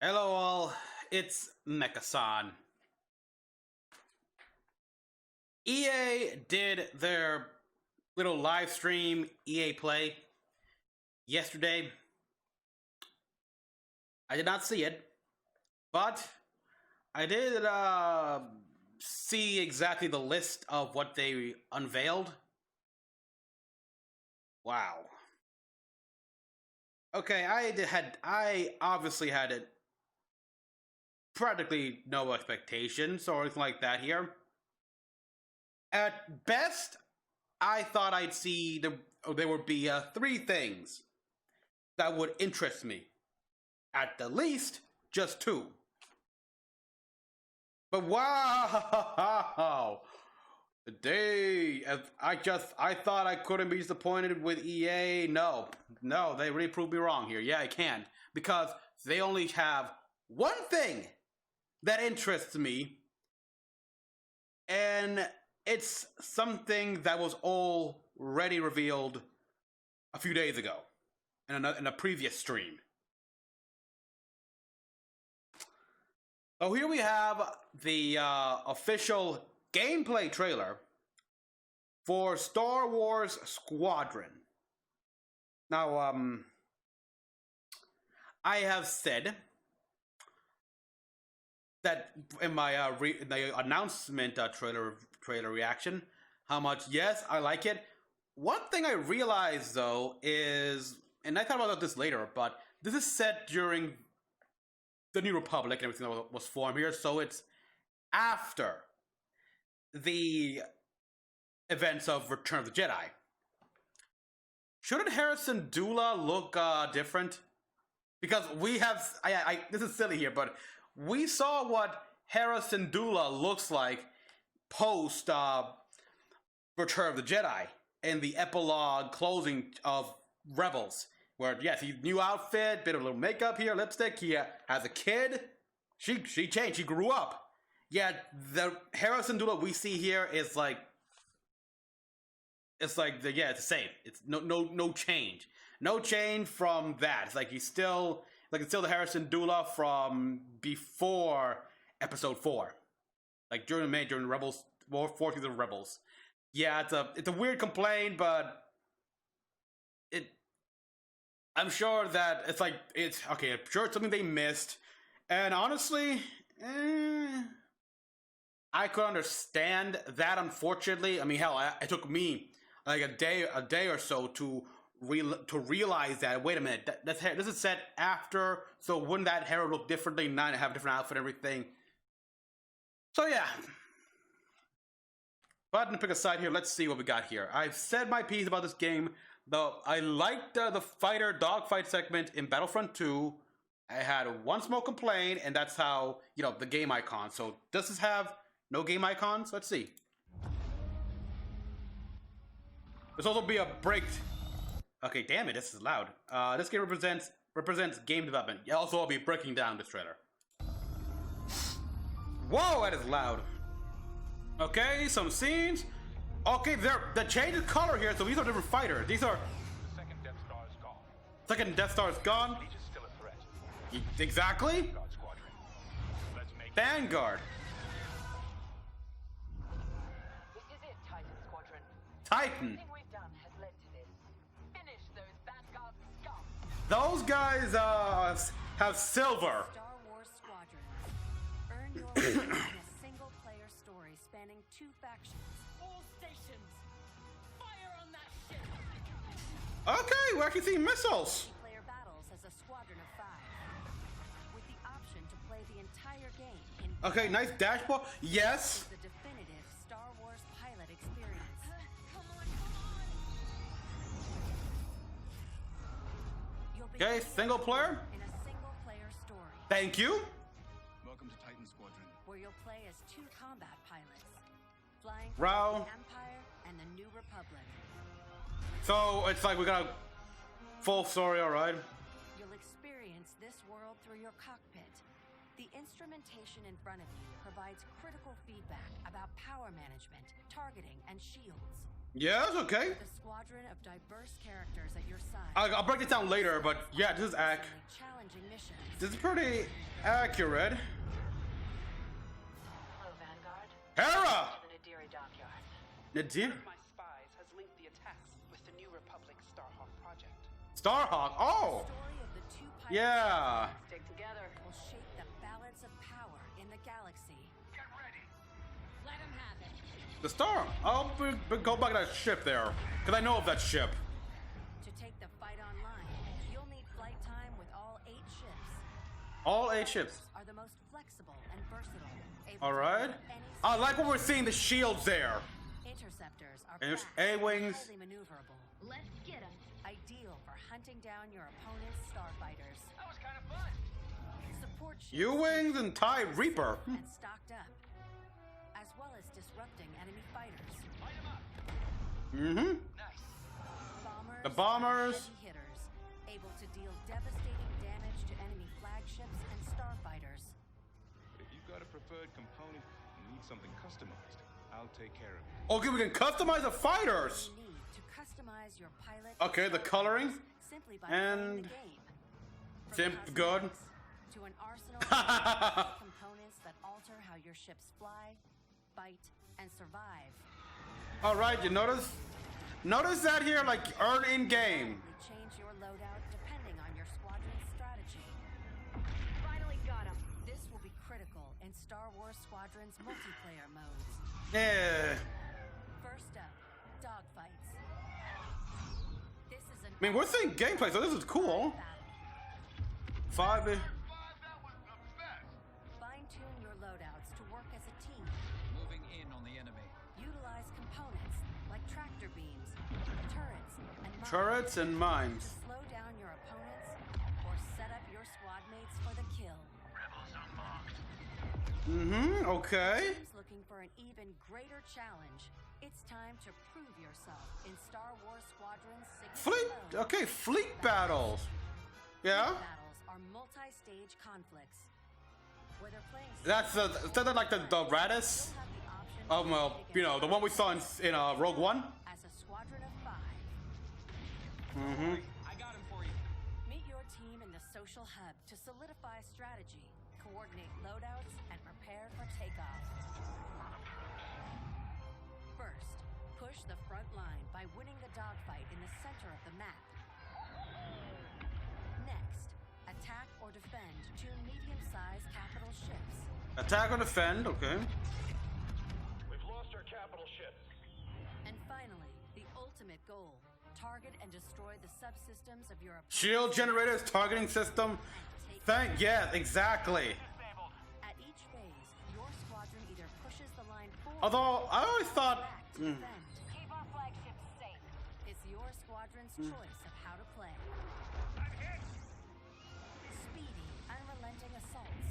Hello all, it's Mecha-san. EA did their little live stream EA Play yesterday. I did not see it, but I did see exactly the list of what they unveiled. Wow. Okay, I obviously had it practically no expectations or anything like that here. At best, I thought I'd see there would be three things that would interest me. At the least, just two. But wow! I thought I couldn't be disappointed with EA. No, they really proved me wrong here. Yeah, I can't. Because they only have one thing that interests me, and it's something that was already revealed a few days ago in a previous stream. So here we have the official gameplay trailer for Star Wars Squadron. Now, I have said that in my the announcement trailer reaction, how much yes I like it. One thing I realized though is, and I thought about this later, but this is set during the New Republic and everything that was formed here, so it's after the events of Return of the Jedi. Shouldn't Harrison Dula look different? Because we have, this is silly here, but we saw what Harrison Dula looks like post Return of the Jedi in the epilogue closing of Rebels, where yes, he new outfit, bit of a little makeup here, lipstick. He has a kid. She changed. She grew up. Yeah, the Harrison Dula we see here is like, it's the same. It's no change. No change from that. It's like he's still it's still the Harrison Dula from before Episode 4, like during Rebels, 40th of Rebels. Yeah, it's a weird complaint, but I'm sure that it's okay. I'm sure it's something they missed, and honestly, I could understand that. Unfortunately, I mean, hell, it took me like a day or so to realize that. Wait a minute, this is set after, so wouldn't that hair look differently? Not have a different outfit, and everything. So yeah. But to pick a side here, let's see what we got here. I've said my piece about this game. Though I liked the fighter dogfight segment in Battlefront 2. I had one small complaint, and that's how, the game icon. So does this have no game icons? Let's see. This also be a break. Okay, damn it, this is loud. This game represents game development. Also, I'll be breaking down this trailer. Whoa, that is loud. Okay, some scenes. Okay, they changed the color here, so these are different fighters. These are. The second Death Star is gone. Second Death Star is gone. Fleet is still a threat. Exactly. Squadron. Let's make Vanguard. This is it, Titan Squadron. Titan. Everything we've done has led to this. Finish those Vanguard scum. Those guys have silver. Star Wars Squadrons. Earn your way in a single-player story spanning two factions. All stations, fire on that ship. Okay, we're actually seeing missiles. Player battles as a squadron of 5, with the option to play the entire game in Okay, nice dashboard. Yes. the definitive Star Wars pilot experience. Come on. You'll be Okay, single player. in a single-player story Thank you. Welcome to Titan Squadron. where you'll play as two combat pilots, flying Row. the Empire and the New Republic. So it's like we got a full story, all right. You'll experience this world through your cockpit. The instrumentation in front of you provides critical feedback about power management, targeting, and shields. Yes, okay. The squadron of diverse characters at your side. I'll break it down later, but yeah, this is Challenging missions. This is pretty. Accurate. Hello, Vanguard. Hera! To the Nadiri dockyard. Nadir? My spies has linked the attacks with the New Republic Starhawk project. Starhawk. Oh! Story of the two pirates Yeah. Stick together. will shape the balance of power in the galaxy. Get ready. Let him have it. The Star. I'll go back to that ship there. Because I know of that ship. To take the fight online, you'll need flight time with all 8 ships. All 8 ships. Are the most flexible and versatile. able to Alright. handle any I like what we're seeing, the shields there. Interceptors are And there's fast and A-wings. highly maneuverable. Let's get him. Ideal for hunting down your opponent's starfighters. That was kind of fun. Support ships U-Wings and TIE Reaper. and stocked up, as well as disrupting enemy fighters. Light him up. Mm-hmm. Nice. Bombers, The bombers. are heavy hitters, able to deal devastating damage to enemy flagships and starfighters. If you've got a preferred component and need something customized, I'll take care of it. Okay, we can customize the fighters. You need to customize your pilot. Okay, the coloring. simply by and playing the game. From Simp good. cosmetics to an arsenal of components that alter how your ships fly, fight, and survive. All right, you notice? Notice that here, like earn in game. Change your loadout depending on your squadron's strategy. Finally got him. This will be critical in Star Wars Squadrons multiplayer modes. Yeah. First up, dogfights. This is an I mean, we're seeing gameplay, so this is cool. battle. 5. That was the best. Fine-tune your loadouts to work as a team. Moving in on the enemy. Utilize components like tractor beams, Turrets and to mines. slow down your opponents or set up your squad mates for the kill. Mm-hmm. Okay. Teams looking for an even greater challenge. It's time to prove yourself in Star Wars Squadrons signature Fleet. mode. Okay, fleet battles. Yeah. Battles are multi-stage conflicts. Whether playing That's something like the Radis. you'll have the option Well, to you know, the one we saw in Rogue One. as a squadron of 5. Mm-hmm. I got him for you. Meet your team in the social hub to solidify strategy, coordinate loadouts, and prepare for takeoff. First, push the front line by winning the dogfight in the center of the map. Next, attack or defend 2 medium-sized capital ships. Attack or defend. Okay. We've lost our capital ship. And finally, the ultimate goal. Target and destroy the subsystems of your opponent's Shield generators, targeting system. Yes, exactly. At each phase, your squadron either pushes the line forward Although I always thought. or to defend. Keep our flagship safe. It's your squadron's choice of how to play. Speedy, unrelenting assaults,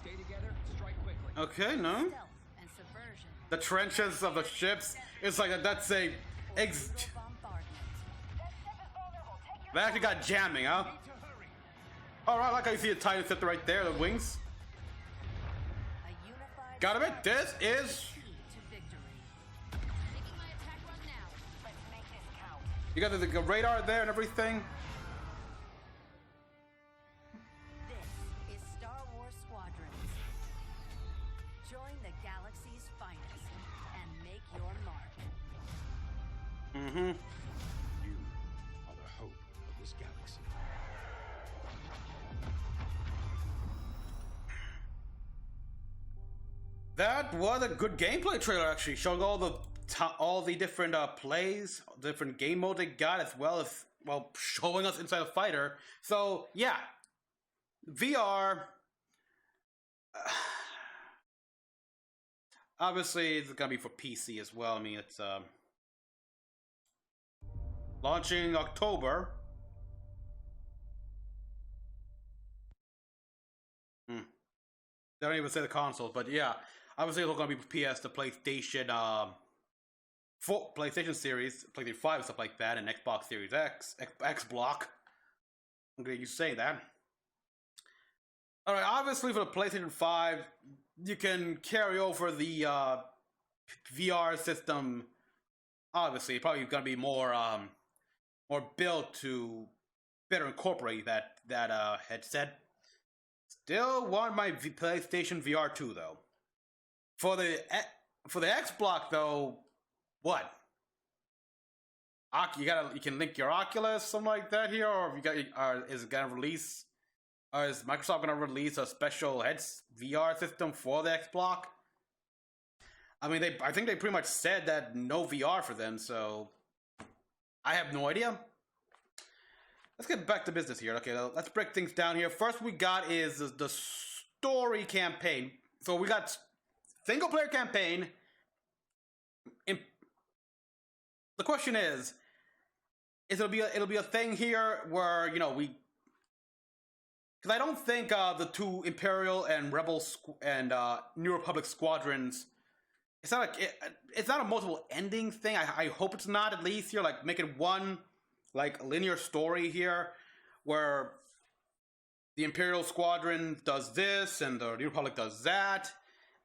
Stay together, strike quickly. Okay, no. stealth, and subversion. The trenches of the ships. It's like that's a. Or brutal bombardment. That ship is vulnerable. Take your They actually got jamming, huh? All right, like how you see the Titan Scepter right there, the wings. A unified Got it. This is. key to victory. Taking my attack run now. Let's make this count. You got the radar there and everything. This is Star Wars Squadrons. Join the galaxy's finest and make your mark. Mm-hmm. You are the hope of this galaxy. That was a good gameplay trailer, actually, showing all the different plays, different game modes they got, as well as showing us inside a fighter. So yeah, VR. Obviously, it's gonna be for PC as well. I mean, it's launching October. They don't even say the consoles, but yeah, obviously it's going to be PS, the PlayStation, PlayStation Series, PlayStation 5, stuff like that, and Xbox Series X, X Block. I'm going to say that. All right, obviously for the PlayStation 5, you can carry over the VR system. Obviously, probably going to be more built to better incorporate that headset. still want my PlayStation VR 2 though. For the X block though, what? You can link your Oculus, something like that here, or if you got, is it gonna release? Or is Microsoft gonna release a special VR system for the X block? I mean, I think they pretty much said that no VR for them, so I have no idea. Let's get back to business here. Okay, let's break things down here. First we got is the story campaign. So we got single player campaign. The question is it'll be a thing here where, you know, because I don't think the two Imperial and Rebel and New Republic squadrons. It's not a multiple ending thing. I hope it's not, at least here. Like, make it one like linear story here, where the Imperial squadron does this and the New Republic does that.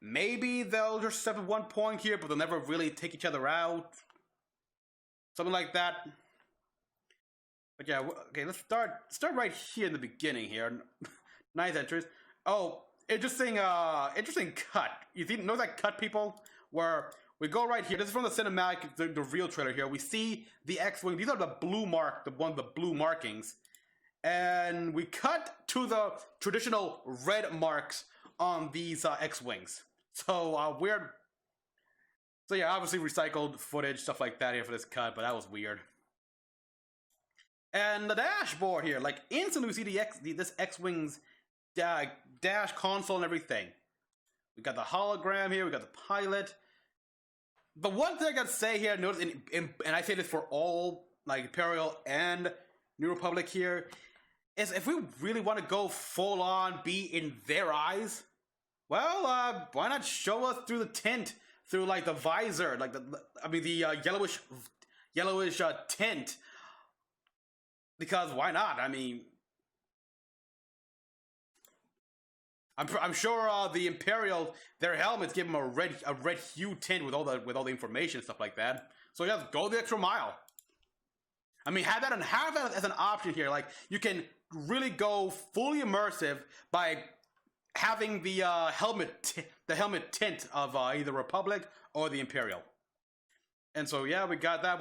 Maybe they'll just have at one point here, but they'll never really take each other out. Something like that. But yeah, okay, let's start right here in the beginning here. Nice entries. Oh, interesting cut. You know that cut, people? Where we go right here. This is from the cinematic, the real trailer here. We see the X-Wing. These are the blue blue markings. And we cut to the traditional red marks on these X-Wings. So, weird. So yeah, obviously recycled footage, stuff like that here for this cut, but that was weird. And the dashboard here, like, instantly we see this X-Wing's dash console and everything. We got the hologram here, we got the pilot. The one thing I gotta say here, notice, and I say this for all, like, Imperial and New Republic here, is if we really want to go full on, be in their eyes, well, why not show us through the tint, through, like, the visor, like, the yellowish tint. Because why not? I mean, I'm sure the Imperial, their helmets give them a red hue tint with all the information and stuff like that. So yeah, go the extra mile. I mean, have that as an option here. Like, you can really go fully immersive by having the helmet tint of either Republic or the Imperial. And so yeah, we got that.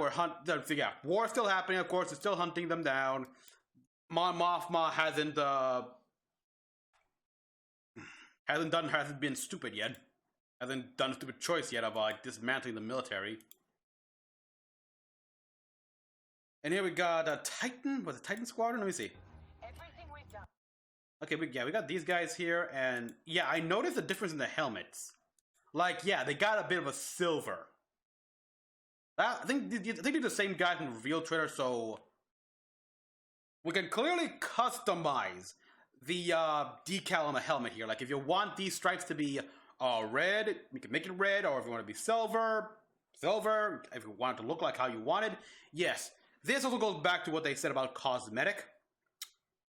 So yeah, war's still happening. Of course, it's still hunting them down. Mon Mothma hasn't been stupid yet. Hasn't done a stupid choice yet of dismantling the military. And here we got Titan. Was it Titan Squadron? Let me see. Everything we've done. Okay, we got these guys here, and yeah, I noticed the difference in the helmets. Like, yeah, they got a bit of a silver. I think they're the same guy from the real trailer, so we can clearly customize the decal on the helmet here. Like, if you want these stripes to be red, we can make it red, or if you want to be silver. If you want it to look like how you wanted, yes. This also goes back to what they said about cosmetic.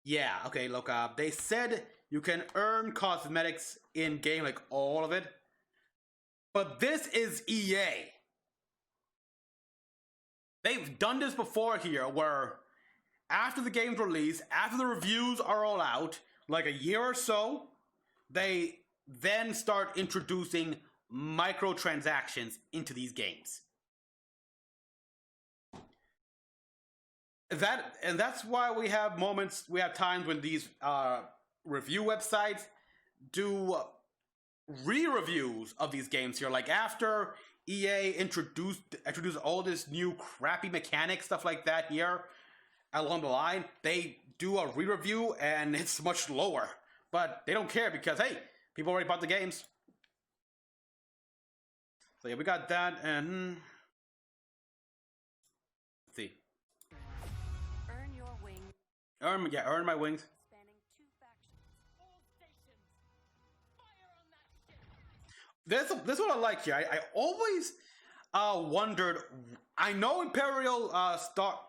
Yeah, okay, look, they said you can earn cosmetics in game, like all of it. But this is EA. They've done this before here, where after the game's release, after the reviews are all out, like a year or so, they then start introducing microtransactions into these games. That's why we have times when these review websites do re-reviews of these games here. Like, after EA introduced all this new crappy mechanics, stuff like that here along the line, they do a re-review and it's much lower. But they don't care because, hey, people already bought the games. So yeah, we got that, and let's see. Earn your wings. Earn my wings. Spanning 2 factions. All stations, fire on that ship! This is what I like here. I always wondered. I know Imperial Star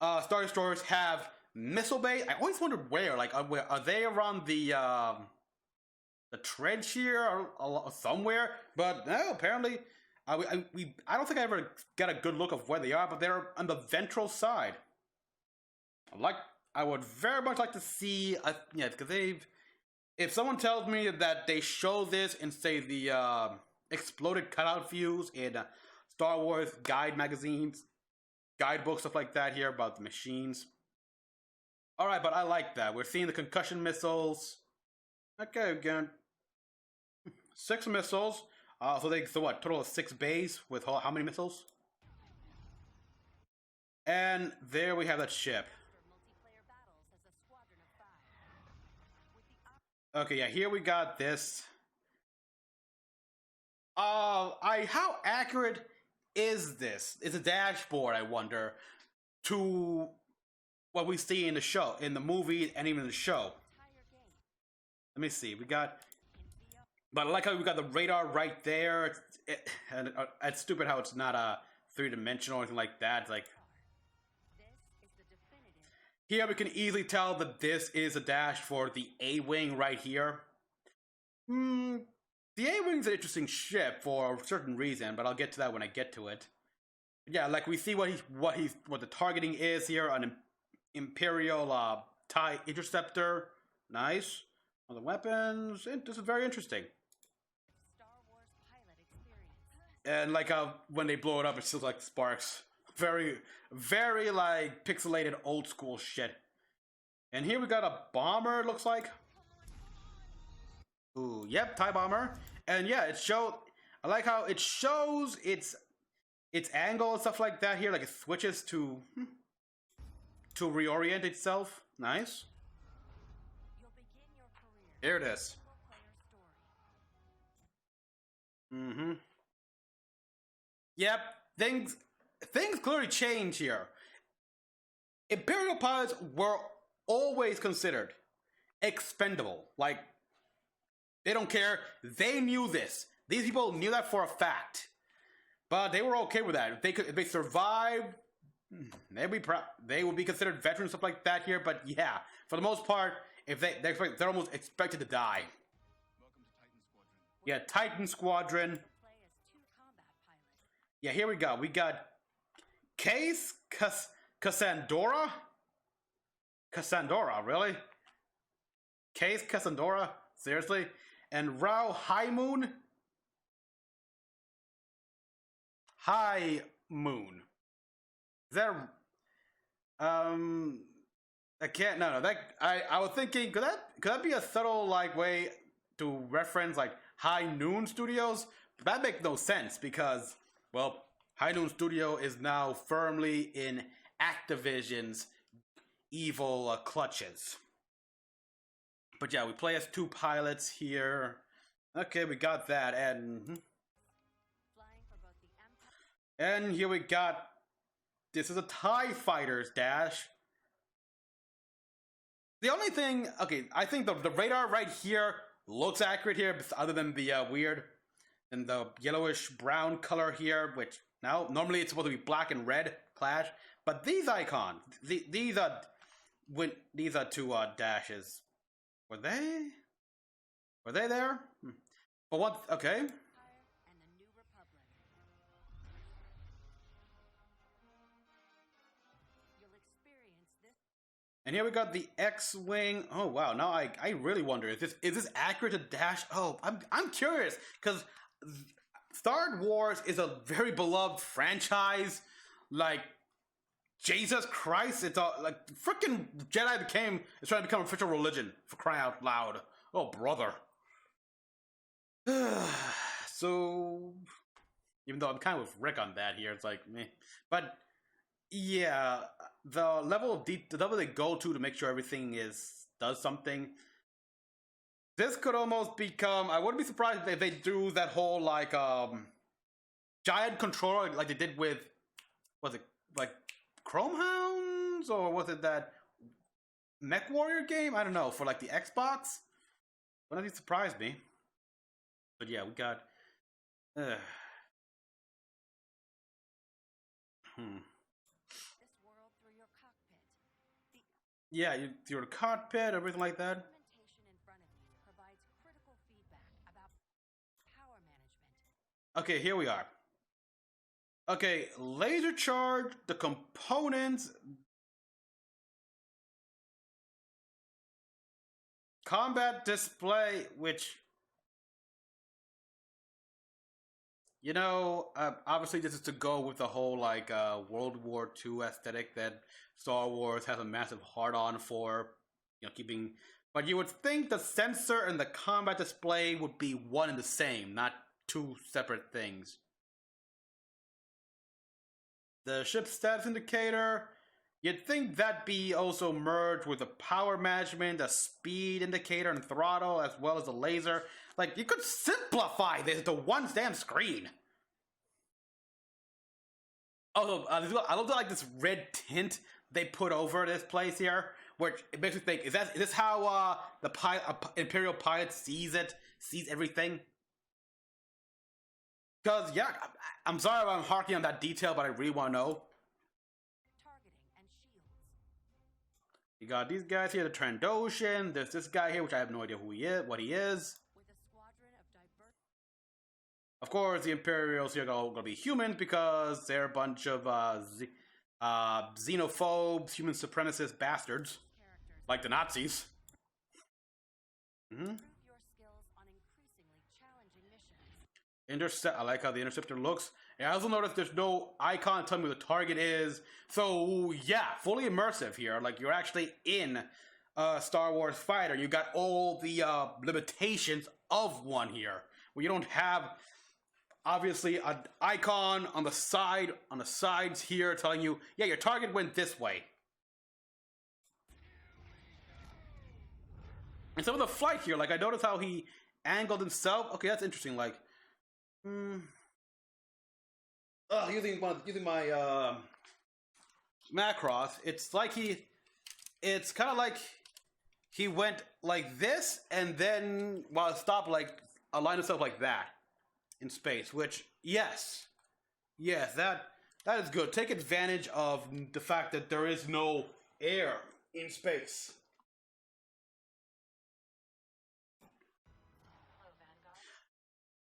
Destroyers have missile bay. I always wondered where. Like, are they around the trench here or somewhere? But no, apparently, I don't think I ever got a good look of where they are. But they're on the ventral side. I would very much like to see. Because If someone tells me that they show this in, say, the exploded cutout views in Star Wars guide magazines, guidebooks, stuff like that here about the machines. All right, but I like that. We're seeing the concussion missiles. Okay, again, 6 missiles. So what? Total of 6 bays with how many missiles? And there we have that ship. Multiplayer battles as a squadron of 5. With the Okay, yeah, here we got this. How accurate is this? Is a dashboard, I wonder, to what we see in the show, in the movie, and even in the show. entire game Let me see. We got, in VR. but I like how we got the radar right there. And it's stupid how it's not a 3-dimensional or anything like that. It's like This is the definitive. here we can easily tell that this is a dash for the A-wing right here. The A-wing's an interesting ship for a certain reason, but I'll get to that when I get to it. Yeah, like we see what the targeting is here on Imperial TIE Interceptor. Nice. On the weapons, this is very interesting. Star Wars pilot experience. And like when they blow it up, it's still like sparks. Very, very like pixelated old school shit. And here we got a bomber, it looks like. Ooh, yep, TIE bomber. And yeah, I like how it shows its angle and stuff like that here. Like it switches to reorient itself. Nice. You'll begin your career. Here it is. Single player story. Yep, things clearly change here. Imperial pilots were always considered expendable. Like, they don't care. They knew this. These people knew that for a fact. But they were okay with that. If they survived, they would be considered veterans, stuff like that here. But yeah, for the most part, if they're almost expected to die. Welcome to Titan Squadron. Yeah, Titan Squadron. Play as 2 combat pilots. Yeah, here we go. We got Case Cassandora? Cassandora, really? Case Cassandora? Seriously? And Rao High Moon? High Moon. Is that I can't I was thinking could that be a subtle like way to reference like High Noon Studios? But that makes no sense because well High Noon Studio is now firmly in Activision's evil clutches. But yeah, we play as 2 pilots here. Okay, we got that, and Flying for both the Empire. here we got. This is a TIE Fighters dash. The only thing, okay, I think the radar right here looks accurate here, other than the weird and the yellowish brown color here, which now normally it's supposed to be black and red clash. But these icons, these are 2 dashes. Were they there? But what? Okay. And the New Republic. You'll experience this. And here we got the X-wing. Oh wow! Now I really wonder is this accurate to dash? Oh, I'm curious because Star Wars is a very beloved franchise. Like Jesus Christ, it's like freaking Jedi is trying to become an official religion for crying out loud. Oh brother. So even though I'm kind of with Rick on that here, it's like meh. But yeah, the level they go to make sure everything does something. This could almost become. I wouldn't be surprised if they do that whole like giant controller like they did with was it like Chrome Hounds or was it that Mech Warrior game? I don't know for like the Xbox. Wouldn't it surprise me? But yeah, we got. This world through your cockpit. The Yeah, your cockpit, everything like that. instrumentation in front of you provides critical feedback about power management. Okay, here we are. Okay, laser charge, the components. combat display, which, you know, obviously this is to go with the whole like World War II aesthetic that Star Wars has a massive hard-on for, you know, keeping. But you would think the sensor and the combat display would be one and the same, not two separate things. The ship status indicator, you'd think that'd be also merged with the power management, the speed indicator and throttle, as well as the laser. Like, you could simplify this to one damn screen. Also, I love like this red tint they put over this place here, which it makes me think: is this how the Imperial pilot sees everything? Because yeah, I'm sorry if I'm harking on that detail, but I really want to know. Targeting and shields. You got these guys here, the Trandoshan. There's this guy here, which I have no idea who he is, what he is. With a squadron of diverse. Of course, the Imperials here are gonna be humans because they're a bunch of xenophobes, human supremacist bastards, Characters. like the Nazis. Improve your skills on increasingly challenging missions. Intercept. I like how the interceptor looks. And I also noticed there's no icon telling me what the target is. So yeah, fully immersive here. Like you're actually in a Star Wars fighter. You got all the limitations of one here, where you don't have obviously an icon on the sides here telling you, yeah, your target went this way. And some of the flight here, like I noticed how he angled himself. Okay, that's interesting. Like, using my Macross, it's like it's kind of like he went like this, and then while it stopped, like aligned himself like that in space. Which, yes, that is good. Take advantage of the fact that there is no air in space.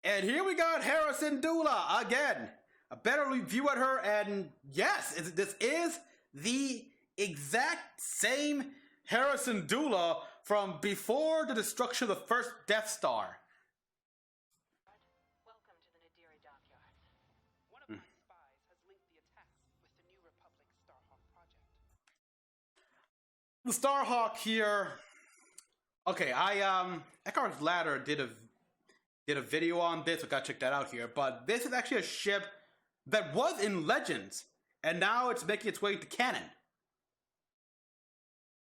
And here we got Harrison Dula again. A better review at her, and yes, this is the exact same Harrison Dula from before the destruction of the first Death Star. Welcome to the Nadiri dockyard. One of my spies has linked the attacks with the New Republic Starhawk project. The Starhawk here. Okay, Eckhart's Ladder did a video on this. I gotta check that out here. But this is actually a ship that was in Legends, and now it's making its way to canon.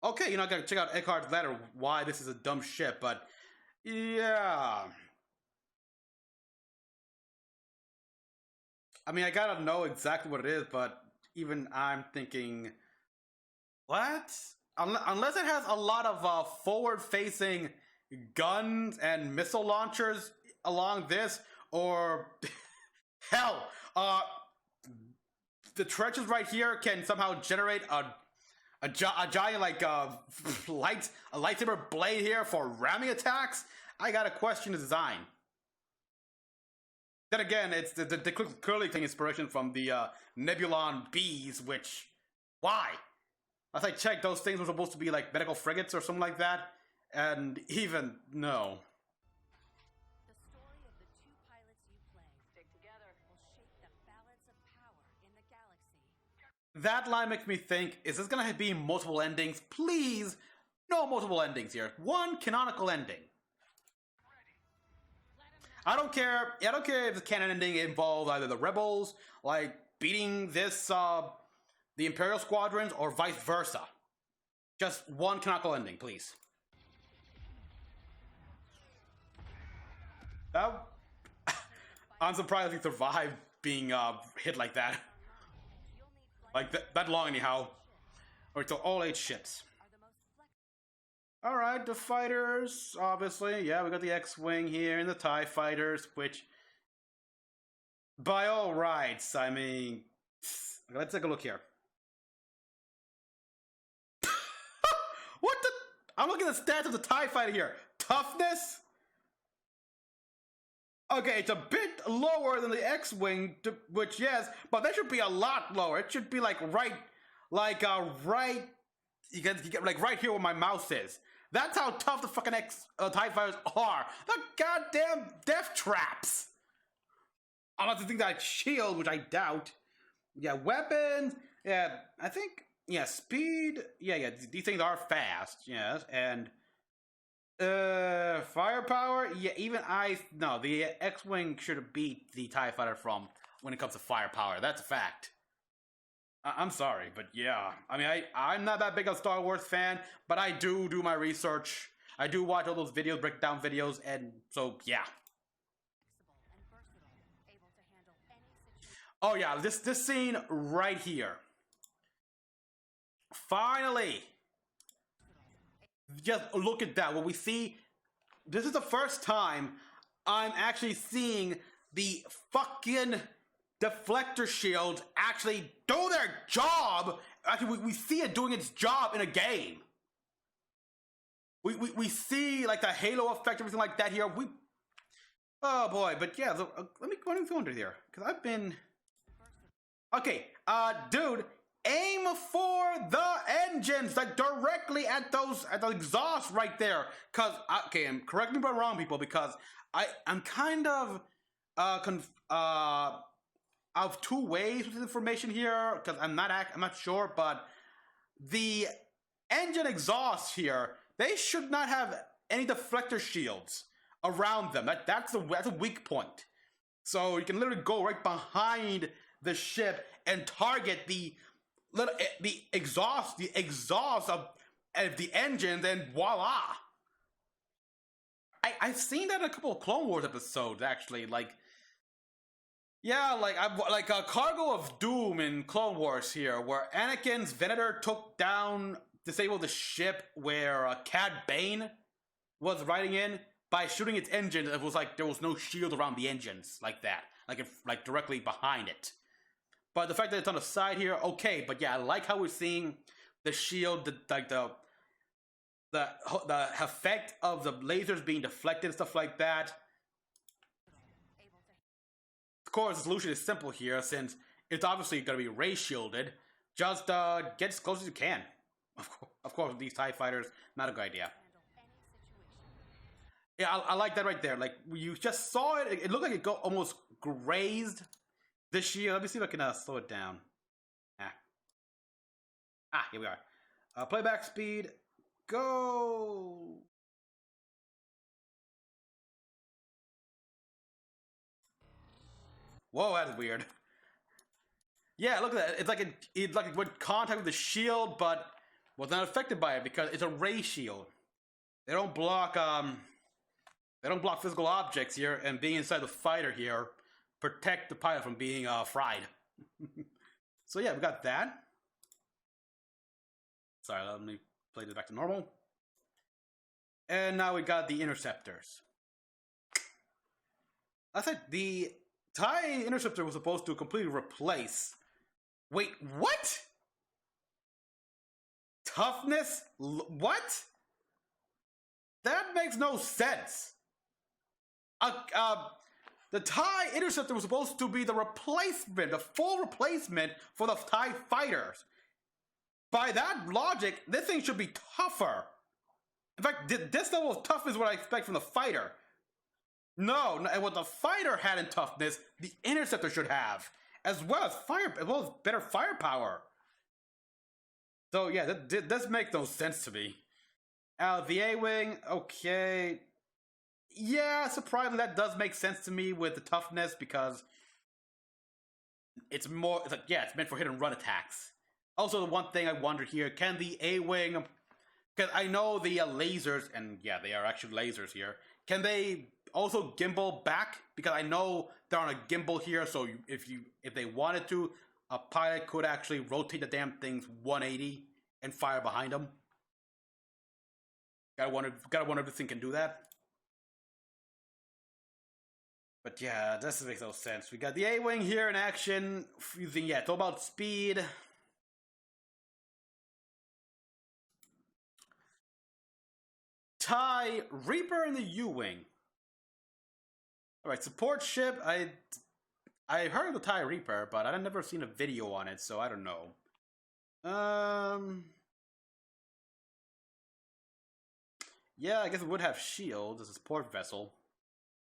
Okay, you're not gonna check out Eckhart's Ladder why this is a dumb ship, but yeah. I mean, I gotta know exactly what it is, but even I'm thinking, what? Unless it has a lot of forward-facing guns and missile launchers along this, or hell, the trenches right here can somehow generate a giant like lightsaber blade here for ramming attacks. I gotta question the design. Then again, it's the clearly taking inspiration from the Nebulon Bs, which why? As I checked, those things were supposed to be like medical frigates or something like that, and even no. The story of the two pilots you play Stick together. will shape the balance of power in the galaxy. That line makes me think, is this gonna be multiple endings? Please, no multiple endings here. One canonical ending. I don't care if the canon ending involves either the rebels, like beating this, the Imperial Squadrons, or vice versa. Just one canonical ending, please. That, I'm surprised he survived being hit like that. You'll need flight Like that long anyhow. Or it's all 8 ships. are the most flexible. Alright, the fighters, obviously. Yeah, we got the X-Wing here and the TIE fighters, which, by all rights, I mean, let's take a look here. What the? I'm looking at the stats of the TIE fighter here. Toughness? Okay, it's a bit lower than the X-Wing, which, yes, but that should be a lot lower. It should be like right, you get like right here where my mouse is. That's how tough the fucking TIE fighters are. The goddamn death traps. Unless you think that shield, which I doubt. Yeah, weapons. Yeah, I think. Yeah, speed. Yeah. These things are fast. Yes, and firepower. Yeah, even no, the X-wing should beat the TIE fighter from when it comes to firepower. That's a fact. I'm sorry, but yeah. I mean, I'm not that big of a Star Wars fan, but I do my research. I do watch all those videos, breakdown videos, and so yeah. Oh yeah, this scene right here. Finally, just look at that. What we see. This is the first time I'm actually seeing the fucking deflector shields actually do their job. Actually, we see it doing its job in a game. We see like the halo effect, everything like that here. Oh boy, but yeah, let me go under here because I've been. Okay, dude, aim for the engines, like directly at the exhaust right there. Cause okay, and correct me if I'm wrong, people, because I'm kind of of two ways with information here, because I'm not sure, but the engine exhaust here, they should not have any deflector shields around them. That's a weak point. So you can literally go right behind the ship and target the exhaust of the engine, and voila. I've seen that in a couple of Clone Wars episodes, actually. Like, yeah, like a Cargo of Doom in Clone Wars here, where Anakin's Venator disabled the ship where Cad Bane was riding in by shooting its engine. It was like there was no shield around the engines like that, like directly behind it. But the fact that it's on the side here, okay. But yeah, I like how we're seeing the shield, the effect of the lasers being deflected and stuff like that. Of course, the solution is simple here, since it's obviously going to be ray shielded. Just get as close as you can. Of course, with these TIE fighters, not a good idea. Yeah, I like that right there. Like, you just saw it. It looked like it almost grazed the shield. Let me see if I can slow it down. Here we are. Playback speed. Go. Whoa, that's weird. Yeah, look at that. It's like it went contact with the shield, but was not affected by it because it's a ray shield. They don't block physical objects here, and being inside the fighter here protect the pilot from being fried. So yeah, we got that. Sorry, let me play this back to normal. And now we got the interceptors. I think the TIE interceptor was supposed to completely replace. Wait, what? Toughness? What? That makes no sense. The TIE interceptor was supposed to be the replacement, the full replacement for the TIE fighters. By that logic, this thing should be tougher. In fact, this level of toughness is what I expect from the fighter. No, and what the fighter had in toughness, the interceptor should have, as well as better firepower. So yeah, this makes no sense to me. The A-wing, okay. Yeah, surprisingly, that does make sense to me with the toughness, because it's meant for hit and run attacks. Also, the one thing I wonder here, can the A-wing, because I know the lasers, and yeah, they are actually lasers here, can they also gimbal back? Because I know they're on a gimbal here, so if they wanted to, a pilot could actually rotate the damn things 180 and fire behind them. Gotta wonder if this thing can do that. But yeah, this makes no sense. We got the A-wing here in action, using, it's all about speed. TIE Reaper and the U-wing. Alright, support ship. I heard of the TIE Reaper, but I've never seen a video on it, so I don't know. Yeah, I guess it would have shields as a support vessel.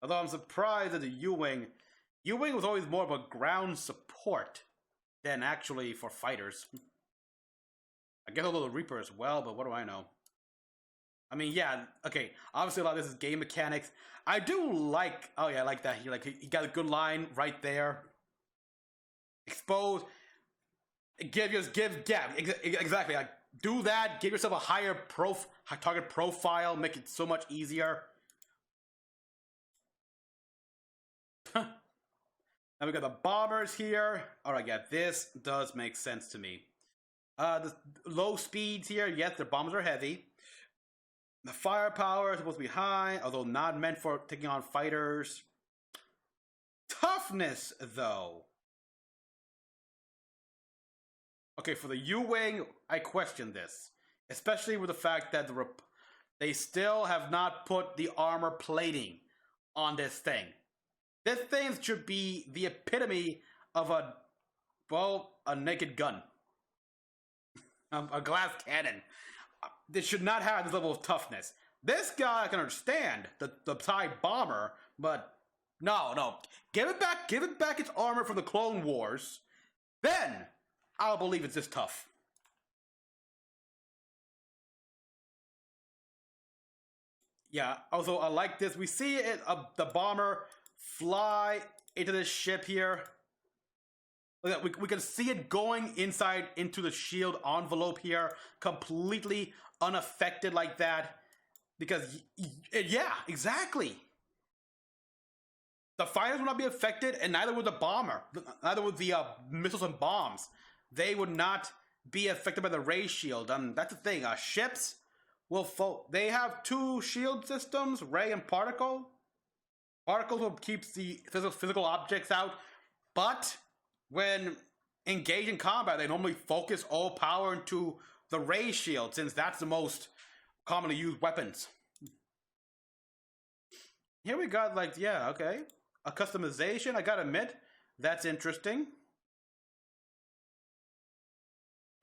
Although I'm surprised that the U-Wing... U-Wing was always more of a ground support than actually for fighters. I guess a little Reaper as well, but what do I know? I mean, yeah, okay. Obviously, a lot of this is game mechanics. I do like... Oh, yeah, I like that. He got a good line right there. Expose... Exactly. Like, do that. Give yourself a higher target profile. Make it so much easier. Now we got the bombers here. All right, yeah, this does make sense to me. The low speeds here. Yes, the bombers are heavy. The firepower is supposed to be high, although not meant for taking on fighters. Toughness, though. Okay, for the U-Wing, I question this. Especially with the fact that they still have not put the armor plating on this thing. This thing should be the epitome of a naked gun. A glass cannon. This should not have this level of toughness. This guy, I can understand, the TIE bomber, but no. Give it back its armor from the Clone Wars. Then, I'll believe it's this tough. Yeah, also, I like this. We see it, the bomber fly into this ship here. We can see it going inside into the shield envelope here, completely unaffected like that. Because, yeah, exactly. The fighters will not be affected, and neither would the bomber. Neither would the missiles and bombs. They would not be affected by the ray shield. That's the thing. Ships will they have two shield systems, ray and particle. Particles will keep the physical objects out, but when engaged in combat, they normally focus all power into the ray shield, since that's the most commonly used weapons. Here we got, like, yeah, okay. A customization, I gotta admit, that's interesting.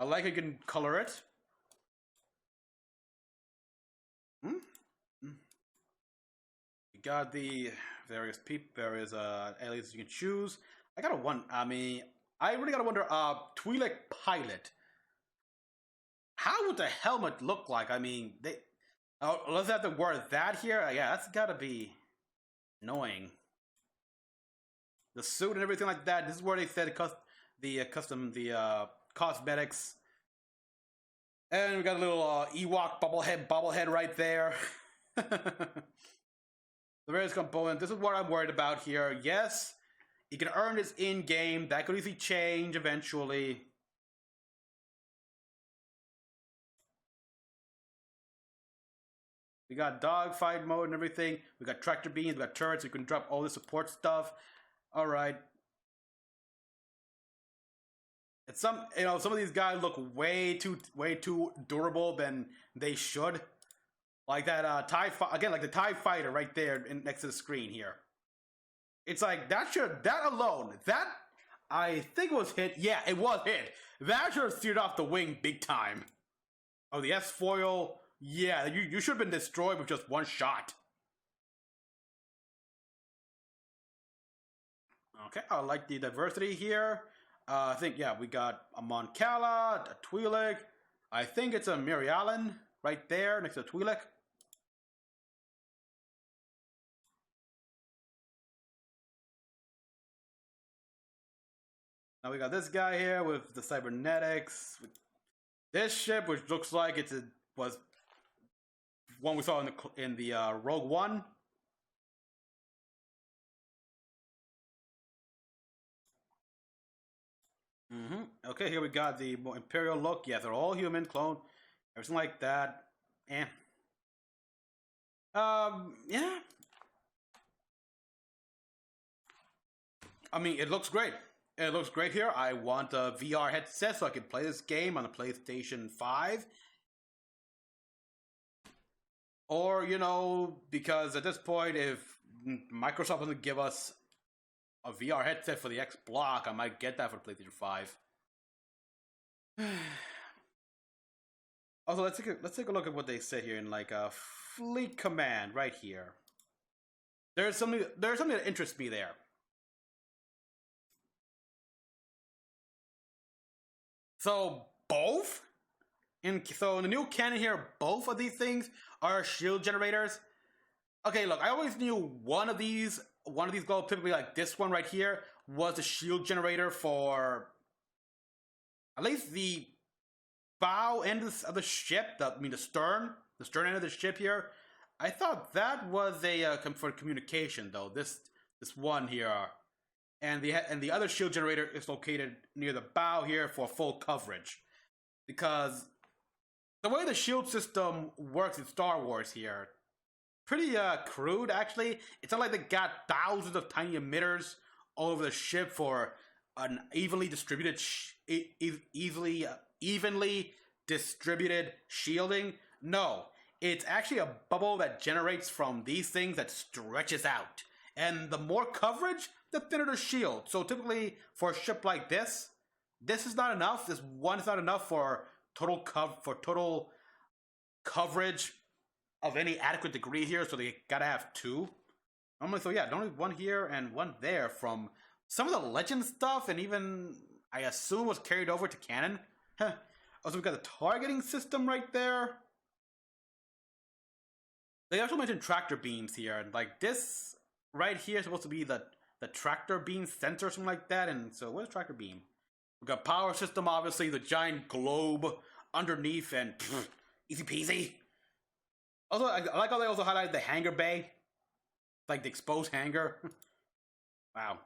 I like how you can color it. You got the various aliases you can choose. I really gotta wonder, Twi'lek pilot. How would the helmet look like? I mean, let's have the word that here. Yeah, that's gotta be annoying. The suit and everything like that. This is where they said the cosmetics. And we got a little Ewok bobblehead right there. The various components. This is what I'm worried about here. Yes, you can earn this in-game. That could easily change eventually. We got dogfight mode and everything. We got tractor beams. We got turrets. You can drop all the support stuff. All right. And some of these guys look way too durable than they should. Like that like the TIE fighter right there next to the screen here. It's like that alone, that I think was hit. Yeah, it was hit. That should have steered off the wing big time. Oh, the S-foil. Yeah, you should have been destroyed with just one shot. Okay, I like the diversity here. I think, yeah, we got a Mon Cala, a Twi'lek. I think it's a Mary Allen right there next to the Twi'lek. Now we got this guy here with the cybernetics. This ship, which looks like was one we saw in the Rogue One. Okay, here we got the more Imperial look. Yeah, they're all human, clone, everything like that. Yeah. I mean, it looks great. It looks great here. I want a VR headset so I can play this game on the PlayStation 5. Or, because at this point, if Microsoft doesn't give us a VR headset for the X Block, I might get that for PlayStation 5. Also, let's take a look at what they said here in like Fleet Command right here. There's something that interests me there. So both? So in the new canon here, both of these things are shield generators. Okay, look, I always knew one of these goals, typically like this one right here, was the shield generator for at least the bow end of the ship. The stern end of the ship here. I thought that was a for communication though. This one here, and the other shield generator is located near the bow here for full coverage, because the way the shield system works in Star Wars here, pretty crude actually. It's not like they got thousands of tiny emitters all over the ship for an evenly distributed evenly distributed shielding. No, it's actually a bubble that generates from these things that stretches out, and the more coverage, the thinner the shield. So typically for a ship like this is not enough. This one is not enough for total coverage of any adequate degree here, so they gotta have two. So yeah, only one here and one there from some of the legend stuff, and even I assume was carried over to canon. Also, we got the targeting system right there. They also mentioned tractor beams here, and like this right here is supposed to be the tractor beam sensor or something like that. And so where's tractor beam? We got power system, obviously, the giant globe underneath, and easy peasy. Also, I like how they also highlighted the hangar bay, like the exposed hangar. Wow.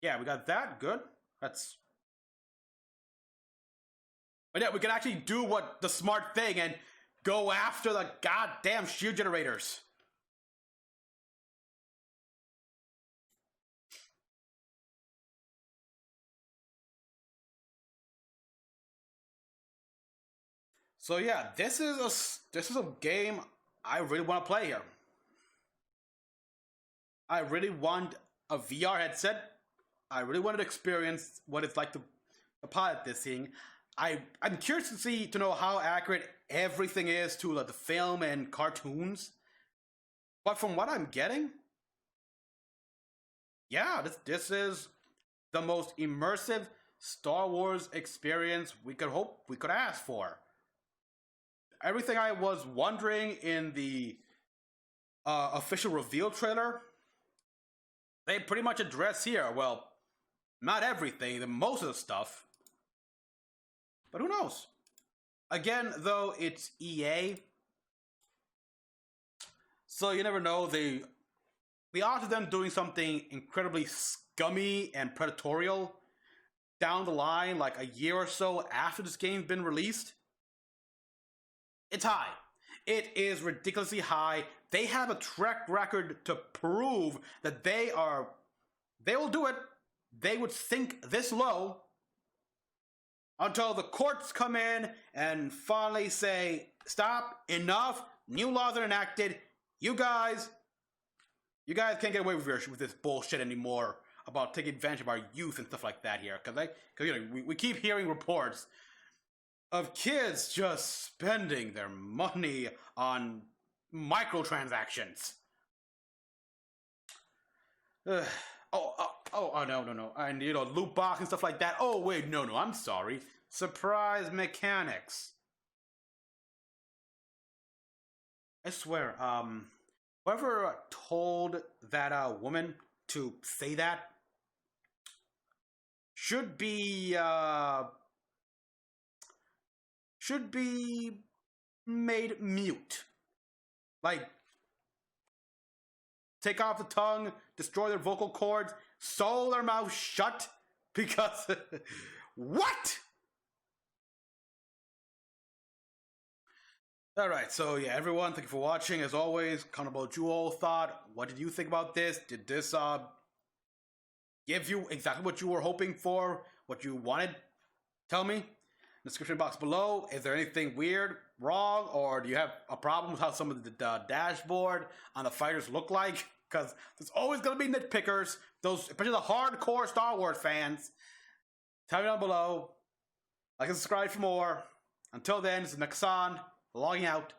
Yeah, we got that. Good. But yeah, we can actually do what the smart thing and go after the goddamn shield generators. So yeah, this is a game I really want to play here. I really want a VR headset. I really wanted to experience what it's like to pilot this thing. I'm curious to know how accurate everything is to the film and cartoons. But from what I'm getting, yeah, this is the most immersive Star Wars experience we could ask for. Everything I was wondering in the official reveal trailer, they pretty much address here. Well, not everything, most of the stuff. But who knows? Again, though, it's EA, so you never know. The odds of them doing something incredibly scummy and predatorial down the line, like a year or so after this game's been released, it's high. It is ridiculously high. They have a track record to prove that they will do it. They would sink this low until the courts come in and finally say, stop, enough, new laws are enacted, you guys can't get away with this bullshit anymore about taking advantage of our youth and stuff like that here. Because we keep hearing reports of kids just spending their money on microtransactions. No. And, loot box and stuff like that. Oh, wait, no, I'm sorry. Surprise mechanics. I swear, whoever told that woman to say that should be made mute. Like, take off the tongue, destroy their vocal cords, sew their mouth shut, because what? Alright, so yeah, everyone, thank you for watching. As always, comment about what you all thought. What did you think about this? Did this give you exactly what you were hoping for? What you wanted? Tell me in the description box below. Is there anything weird, wrong, or do you have a problem with how some of the dashboard on the fighters look like? Because there's always going to be nitpickers, those, especially the hardcore Star Wars fans. Tell me down below. Like and subscribe for more. Until then, this is Mecha-san. Logging out.